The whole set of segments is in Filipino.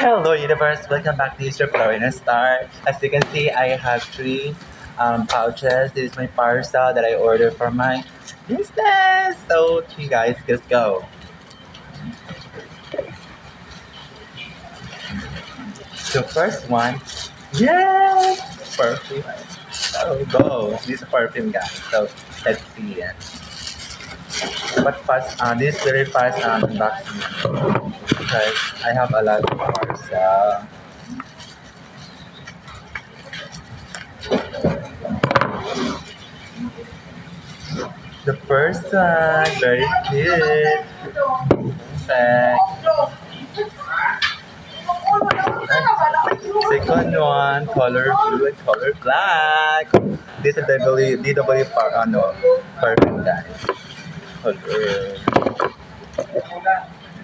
Hello universe, welcome back to Mr. Florina Star. As you can see, I have three pouches. This is my parcel that I ordered for my business. So, you guys, let's go. The first one, yes, perfume. So go. This is perfume, guys. So let's see it. But fast, this very fast unboxing because I have a lot of parcel. The first one, very cute. Perfect. Second one, color blue and color black. This is DW perfect guys. Color.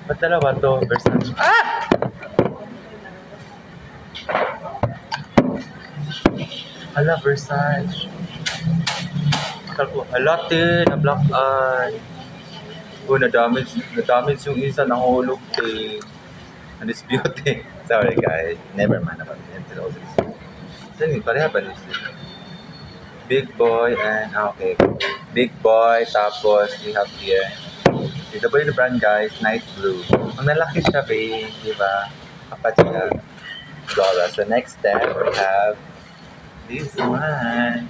Ba't dalawa to? Versace. Ah! Hala, Versace. Hala, na black eye. Oh, na-damage yung isa, nahulog eh. Undisputed. Sorry guys. Never mind about it. Saan pareha ba nito? Big boy and okay. Big boy, tapos we have here. Ito po yung brand guys, Night Blue. Ang nalaki siya ba, di ba? Kapat siya. Flora. So next step, we have this one.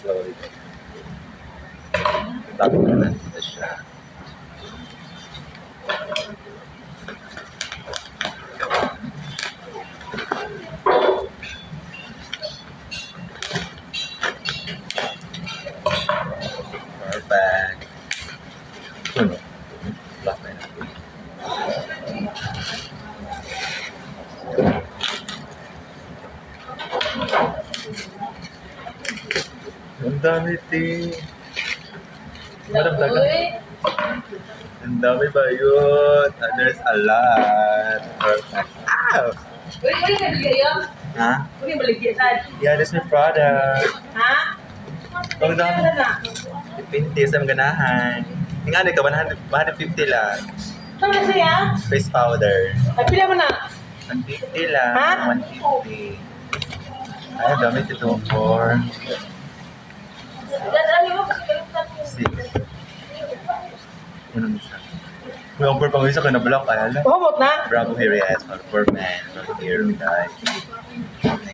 Slowly. Tapos na natin siya. Perfect. Lock na yun. Ang dami, ting. Maramdagan. Ang dami ba yun? There's a lot. Perfect. Ow! Ha? Yeah, this is my product. Ang dami. Depende sa mga ganahan. Nga ka, 150 lang. Ano siya? Face powder. Ay, pila mo na? 150 lang. Ha? 150. Ay, ang dami ito. 4, 6. Ano mo siya? May ang pang isa ka na black. Ay, ala. Humot na? Bravo here, yes. For men. Bravo here, guys.